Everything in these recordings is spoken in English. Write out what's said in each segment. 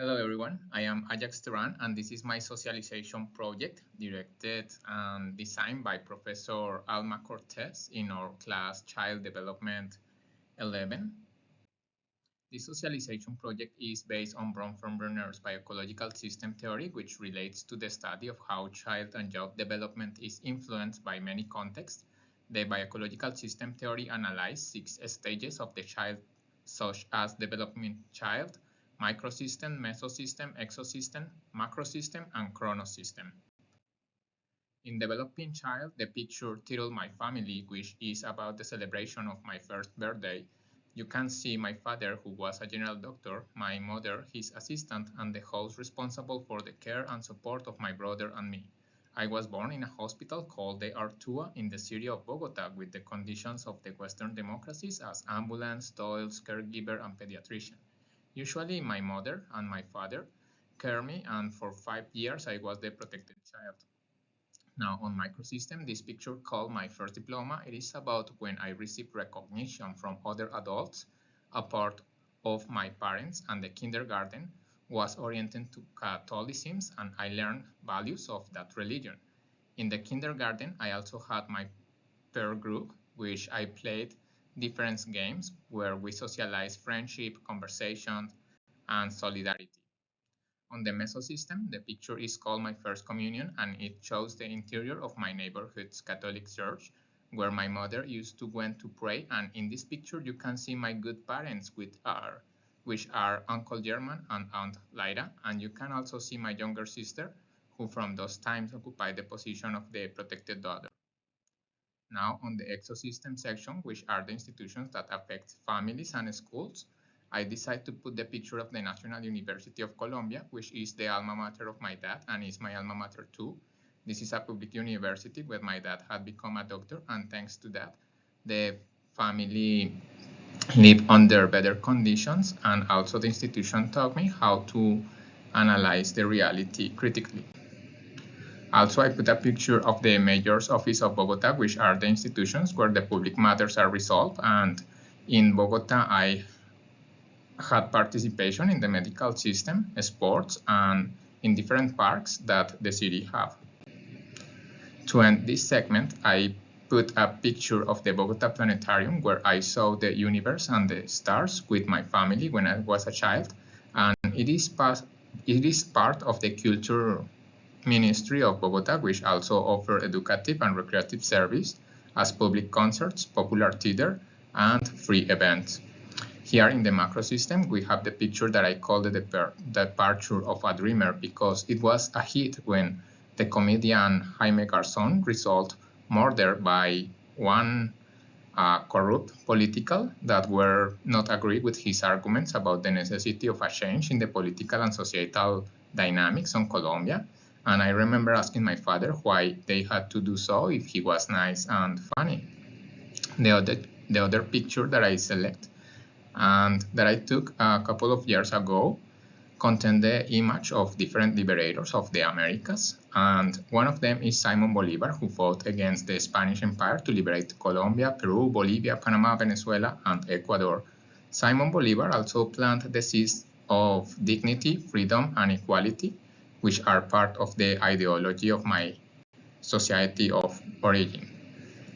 Hello everyone, I am Ayax Teran and this is my socialization project directed and designed by Professor Cortes in our class Child Development 11. This socialization project is based on Bronfenbrenner's Bioecological system theory, which relates to the study of how child and youth development is influenced by many contexts. The Bioecological system theory analyzes 6 stages of the child, such as development child, Microsystem, Mesosystem, Exosystem, Macrosystem, and Chronosystem. In Developing Child, the picture titled My Family, which is about the celebration of my first birthday, you can see my father, who was a general doctor, my mother, his assistant, and the host responsible for the care and support of my brother and me. I was born in a hospital called the Artua in the city of Bogota with the conditions of the Western democracies as ambulance, toilets, caregiver, and pediatrician. Usually my mother and my father cared me, and for 5 years I was the protected child. Now on Microsystem, this picture called my first diploma, it is about when I received recognition from other adults. A part of my parents and the kindergarten was oriented to Catholicism, and I learned values of that religion. In the kindergarten, I also had my peer group, which I played different games where we socialize friendship, conversation, and solidarity. On the Mesosystem, the picture is called My First Communion, and it shows the interior of my neighborhood's Catholic church, where my mother used to went to pray. And in this picture, you can see my good parents, which are Uncle German and Aunt Lyra, and you can also see my younger sister, who from those times occupied the position of the protected daughter. Now on the Exosystem section, which are the institutions that affect families and schools, I decided to put the picture of the National University of Colombia, which is the alma mater of my dad and is my alma mater too. This is a public university where my dad had become a doctor, and thanks to that, the family lived under better conditions, and also the institution taught me how to analyze the reality critically. Also, I put a picture of the Mayor's Office of Bogota, which are the institutions where the public matters are resolved. And in Bogota, I had participation in the medical system, sports, and in different parks that the city have. To end this segment, I put a picture of the Bogota Planetarium where I saw the universe and the stars with my family when I was a child. And it is part of the culture Ministry of Bogota, which also offer educative and recreative service as public concerts, popular theater, and free events. Here in the Macrosystem, we have the picture that I call the departure of a dreamer, because it was a hit when the comedian Jaime Garzón resolved murder by one corrupt political that were not agree with his arguments about the necessity of a change in the political and societal dynamics on Colombia. And I remember asking my father why they had to do so if he was nice and funny. The other picture that I select and that I took a couple of years ago contained the image of different liberators of the Americas. And one of them is Simon Bolivar, who fought against the Spanish Empire to liberate Colombia, Peru, Bolivia, Panama, Venezuela, and Ecuador. Simon Bolivar also planted the seeds of dignity, freedom, and equality, which are part of the ideology of my society of origin.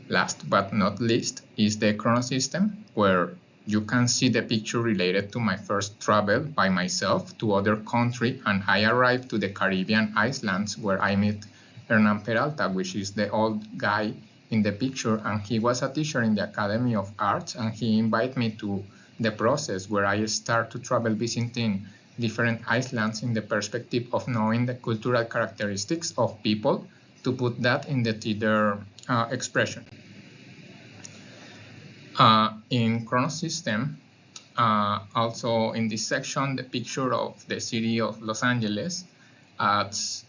Last but not least is the Chronosystem, where you can see the picture related to my first travel by myself to other country, and I arrived to the Caribbean islands where I met Hernan Peralta, which is the old guy in the picture, and he was a teacher in the Academy of Arts, and he invited me to the process where I start to travel visiting different islands in the perspective of knowing the cultural characteristics of people to put that in the theater expression. In Chronosystem, also in this section, the picture of the city of Los Angeles, as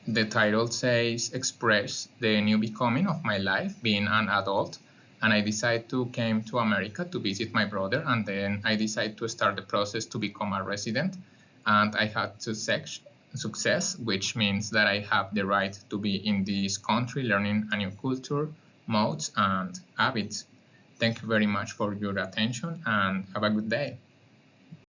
the title says, express the new becoming of my life, being an adult. And I decided to came to America to visit my brother, and then I decided to start the process to become a resident. And I had success, which means that I have the right to be in this country learning a new culture, modes, and habits. Thank you very much for your attention, and have a good day.